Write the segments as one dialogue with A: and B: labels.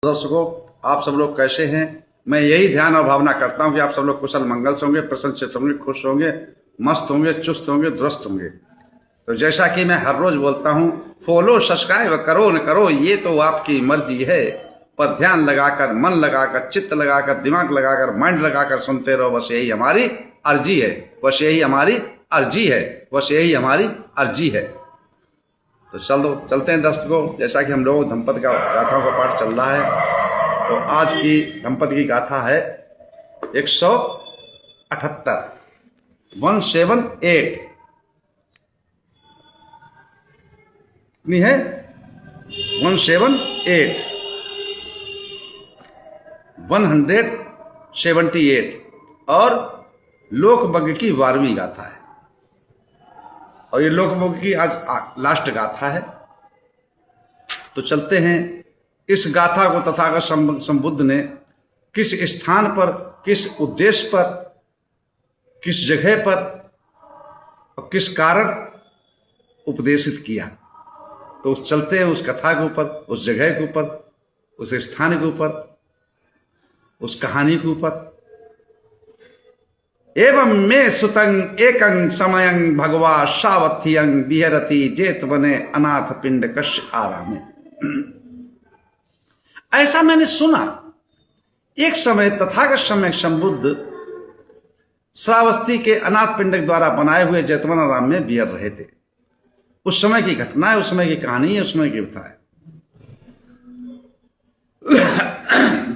A: दर्शकों, आप सब लोग कैसे हैं? मैं यही ध्यान और भावना करता हूं कि आप सब लोग कुशल मंगल से होंगे, प्रसन्नचित्त होंगे, खुश होंगे, मस्त होंगे, चुस्त होंगे, दुरुस्त होंगे। तो जैसा कि मैं हर रोज बोलता हूं, फॉलो सब्सक्राइब करो न करो ये तो आपकी मर्जी है, पर ध्यान लगाकर, मन लगाकर, चित्त लगाकर, दिमाग लगाकर, माइंड लगाकर सुनते रहो, बस यही हमारी अर्जी है, बस यही हमारी अर्जी है, बस यही हमारी अर्जी है। तो चलते हैं दर्शकों, जैसा कि हम लोग दंपति का गाथाओं का पाठ चल रहा है, तो आज की दंपति की गाथा है 178 178 कितनी है? 178 178 और लोकभंग की 12वीं गाथा है। और ये लोकभंग की आज लास्ट गाथा है। तो चलते हैं, इस गाथा को तथागत संबुद्ध ने किस स्थान पर, किस उद्देश्य पर, किस जगह पर और किस कारण उपदेशित किया। तो चलते हैं उस कथा के ऊपर, उस जगह के ऊपर, उस स्थान के ऊपर, उस कहानी के ऊपर। एवं मे सुतंग एकं समयं भगवा सावथियं विहरति जेत बने अनाथ पिंड कश्य आरामे। ऐसा मैंने सुना, एक समय तथागत समय संबुद्ध श्रावस्ती के अनाथ पिंडक द्वारा बनाए हुए जेतवन आराम में विहर रहे थे। उस समय की घटना है, उस समय की कहानी है, उस समय की कथा है।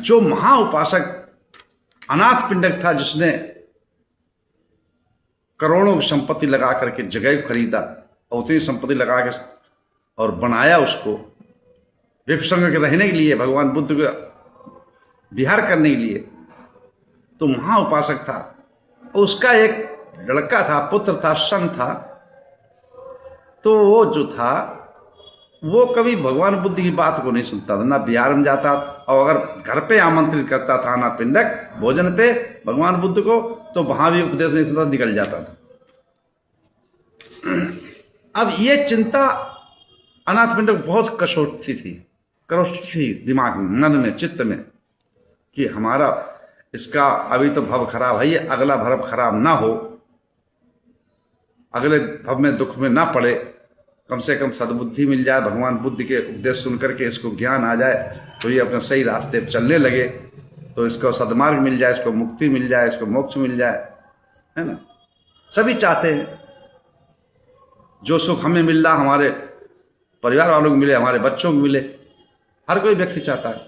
A: जो महा उपासक अनाथ पिंडक था, जिसने करोड़ों की संपत्ति लगा करके जगह को खरीदा और उतनी संपत्ति लगा के और बनाया उसको भिक्षुक के रहने के लिए, भगवान बुद्ध को विहार करने के लिए, तो महा उपासक था। उसका एक लड़का था, पुत्र था, सन था। तो वो जो था वो कभी भगवान बुद्ध की बात को नहीं सुनता था, ना बिहार में जाता, और अगर घर पे आमंत्रित करता था अनाथ पिंडक भोजन पे भगवान बुद्ध को, तो वहां भी उपदेश नहीं सुनता, निकल जाता था। अब ये चिंता अनाथ पिंडक बहुत करोष्ठी थी दिमाग में, मन में, चित्त में, कि हमारा इसका अभी तो भव खराब है, ये अगला भव खराब ना हो, अगले भव में दुख में ना पड़े, कम से कम सद्बुद्धि मिल जाए, भगवान बुद्ध के उपदेश सुन करके इसको ज्ञान आ जाए, तो ये अपने सही रास्ते पर चलने लगे, तो इसको सद्मार्ग मिल जाए, इसको मुक्ति मिल जाए, इसको मोक्ष मिल जाए, है ना। सभी चाहते हैं जो सुख हमें मिल रहा हमारे परिवार वालों को मिले, हमारे बच्चों को मिले, हर कोई व्यक्ति चाहता है।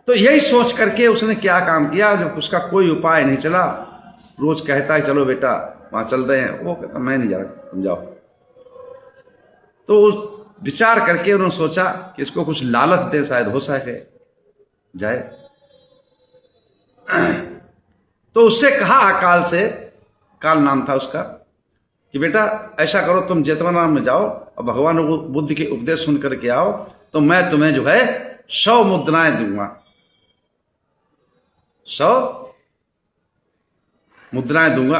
A: तो यही सोच करके उसने क्या काम किया, जब उसका कोई उपाय नहीं चला, रोज कहता है चलो बेटा वहां चल रहे हैं, वो कहता मैं नहीं जा रहा, तुम जाओ। तो विचार करके उन्होंने सोचा कि इसको कुछ लालच दे, शायद हो सके जाए। तो उससे कहा अकाल से, काल नाम था उसका, कि बेटा ऐसा करो, तुम जेतवनाराम में जाओ और भगवान बुद्ध के उपदेश सुन करके आओ, तो मैं तुम्हें जो है 100 मुद्राएं दूंगा, 100 मुद्राएं दूंगा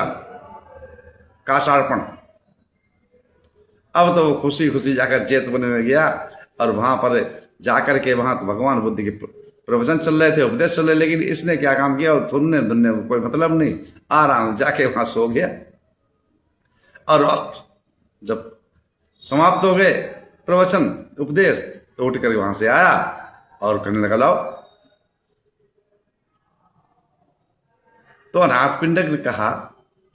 A: काशार्पण। अब तो वो खुशी खुशी जाकर जेतवन में गया, और वहां पर जाकर के वहां तो भगवान बुद्ध के प्रवचन चल रहे थे, उपदेश चल रहे, लेकिन इसने क्या काम किया, और सुनने दुनने को कोई मतलब नहीं, आराम जाके वहां सो गया। और जब समाप्त हो गए प्रवचन उपदेश, तो उठ कर वहां से आया और कहने लगा लाओ। तो अनाथ पिंडक ने कहा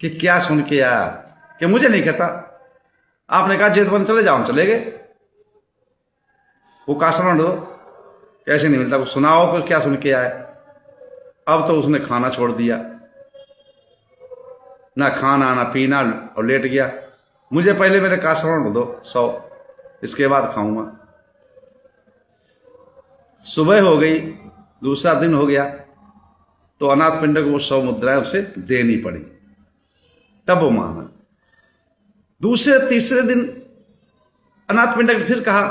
A: कि क्या सुन के आया, कि मुझे नहीं कहता, आपने कहा जेतवन चले जाओ, हम चले गए, वो काशरण दो, कैसे नहीं मिलता, कुछ सुनाओ, कुछ क्या सुन के आए। अब तो उसने खाना छोड़ दिया, ना खाना ना पीना, और लेट गया। मुझे पहले मेरे काशरण दो 100, इसके बाद खाऊंगा। सुबह हो गई, दूसरा दिन हो गया, तो अनाथ पिंडक को 100 मुद्राएं उसे देनी पड़ी, तब वो माना। दूसरे तीसरे दिन अनाथ पिंडक ने फिर कहा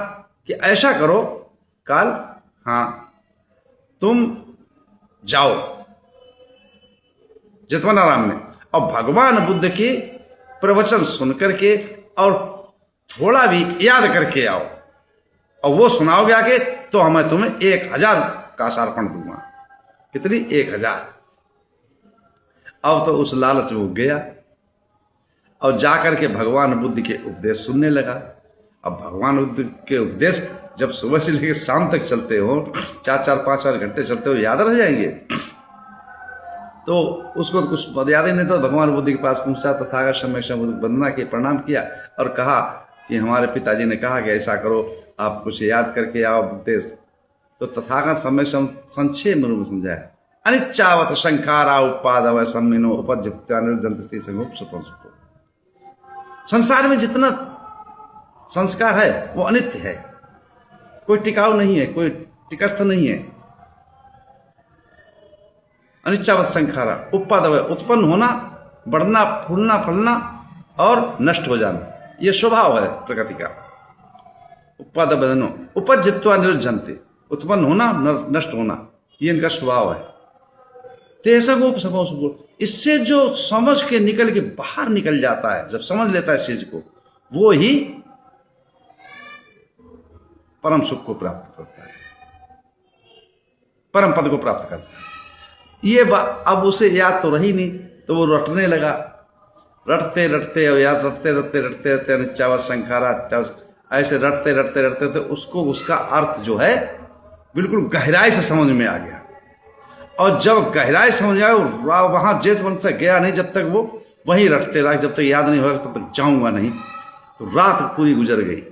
A: कि ऐसा करो काल, हाँ तुम जाओ जेतवनाराम में, और भगवान बुद्ध के प्रवचन सुन करके और थोड़ा भी याद करके आओ, और वो सुनाओगे आके तो मैं तुम्हें 1000 का अर्पण दूंगा। कितनी? 1000। अब तो उस लालच में उग गया और जाकर के भगवान बुद्ध के उपदेश सुनने लगा। अब भगवान बुद्ध के उपदेश जब सुबह से लेकर शाम तक चलते हो, 4-4, 5-5 घंटे चलते हो, याद रह जाएंगे। तो उसको तो कुछ याद ही नहीं था। भगवान बुद्ध के पास पहुंचा, तथागत सम्यक संबुद्ध वंदना की, प्रणाम किया और कहा कि हमारे पिताजी ने कहा कि ऐसा करो, आप कुछ याद करके आओ उपदेश। तो तथागत सम्यक संक्षेप में समझाया, अनिच्चावत संखारा उपादव सम्मिनो उपजंति सुपो। संसार में जितना संस्कार है वो अनित्य है, कोई टिकाऊ नहीं है, कोई टिकस्थ नहीं है। अनिच्चावत संखारा उपादव, उत्पन्न होना, बढ़ना, फूलना, फलना और नष्ट हो जाना, ये स्वभाव है प्रकृति का। उपादव उपजित्वा निरुद्धन्ते, उत्पन्न होना, नष्ट होना, ये इनका स्वभाव है। इससे जो समझ के निकल के बाहर निकल जाता है, जब समझ लेता है इस चीज को, वो ही परम सुख को प्राप्त करता है, परम पद को प्राप्त करता है। ये अब उसे याद तो रही नहीं, तो वो रटने लगा। रटते रटते और याद रटते रटते रटते रटते अनिच्चावत संखारा, ऐसे रटते रटते रटते तो उसको उसका अर्थ जो है बिल्कुल गहराई से समझ में आ गया। और जब गहराई समझ आया, वहां जेठ वन से गया नहीं जब तक वो वहीं रटते रहा, जब तक याद नहीं होगा तब तक जाऊंगा नहीं। तो रात पूरी गुजर गई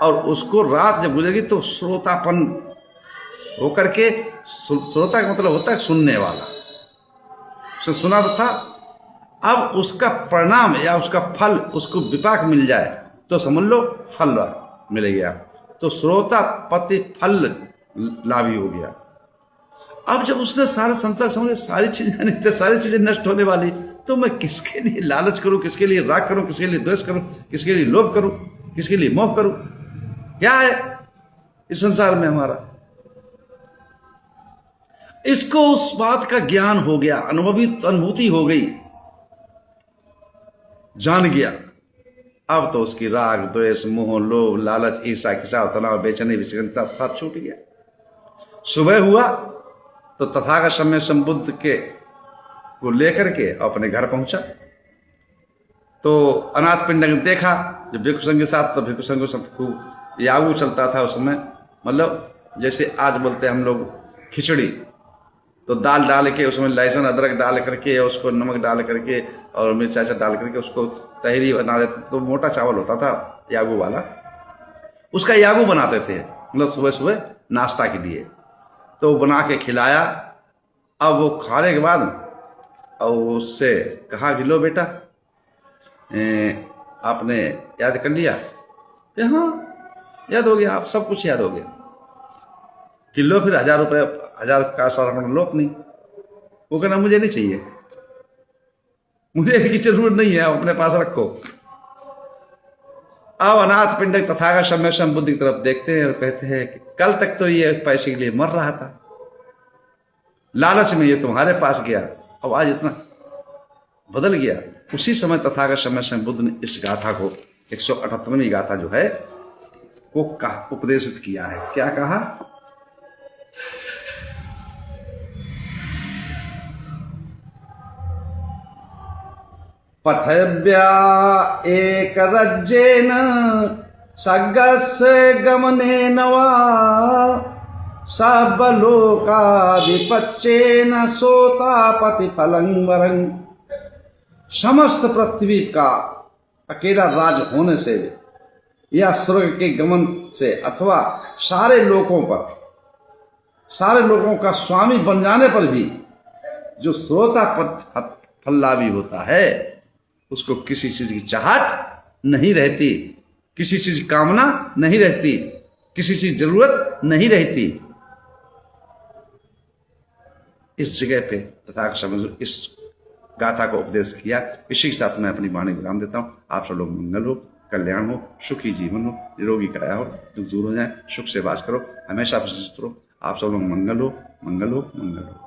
A: और उसको रात जब गुजर गई तो श्रोतापन होकर के, श्रोता का मतलब होता है सुनने वाला, उसे सुना तो था। अब उसका परिणाम या उसका फल उसको विपाक मिल जाए तो समझ लो फल मिल गया। तो श्रोता पति फल लाभी हो गया। अब जब उसने सारा संसार समझे, सारी चीजें नित्य, सारी चीजें नष्ट होने वाली, तो मैं किसके लिए लालच करूं, किसके लिए राग करूं, किसके लिए द्वेष करूं, किसके लिए लोभ करूं, किसके लिए मोह करूं? क्या है इस संसार में हमारा? इसको उस बात का ज्ञान हो गया, अनुभूति हो गई, जान गया। अब तो उसकी राग द्वेष मोह लोभ लालच ईर्ष्या खिंचाव तनाव बेचैनी विसर्जनता सब छूट गया। सुबह हुआ तो तथागत सम्यक संबुद्ध के को लेकर के अपने घर पहुंचा। तो अनाथ पिंड ने देखा जब भिक्षु संघ के साथ, तो भिक्षु संघ सबको यागू चलता था उस समय, मतलब जैसे आज बोलते हैं हम लोग खिचड़ी, तो दाल डाल के उसमें लहसुन अदरक डाल करके, उसको नमक डाल करके और मिर्चा डाल करके उसको तहरी बना देते। तो मोटा चावल होता था यागू वाला, उसका यागू बनाते थे, मतलब सुबह सुबह नाश्ता के लिए। तो बना के खिलाया। अब वो खाने के बाद और उससे कहा कि लो बेटा, आपने याद कर लिया? कि हाँ याद हो गया, आप सब कुछ याद हो गया। किलो फिर 1000 रुपये, 1000 का अर्पण लोक नहीं। वो कहना मुझे नहीं चाहिए, मुझे की जरूरत नहीं है, आप अपने पास रखो। अब अनाथ पिंडक तथागत सम्यक संबुद्ध की तरफ देखते हैं और कहते हैं कि कल तक तो ये पैसे के लिए मर रहा था, लालच में ये तुम्हारे पास गया, अब आज इतना बदल गया। उसी समय तथागत सम्यक संबुद्ध ने इस गाथा को, 178वीं गाथा जो है वो उपदेशित किया है। क्या कहा? पथव्या एक रज्जेन सगस्य गमनेन वा सबलोकाधिपत्येन सोतापति फलं वरं। समस्त पृथ्वी का अकेला राज होने से या स्वर्ग के गमन से अथवा सारे लोगों पर, सारे लोगों का स्वामी बन जाने पर भी जो श्रोता फललाभी होता है उसको किसी चीज की चाहत नहीं रहती, किसी चीज की कामना नहीं रहती, किसी चीज जरूरत नहीं रहती। इस जगह पे तथागत इस गाथा को उपदेश किया। इसी के साथ मैं अपनी वाणी विराम देता हूँ। आप सब लोग मंगल हो, कल्याण हो, सुखी जीवन हो, निरोगी काया हो, दुख दूर हो जाए, सुख से वास करो, हमेशा प्रसन्न रहो। आप सब लोग मंगल हो, मंगल हो, मंगल हो।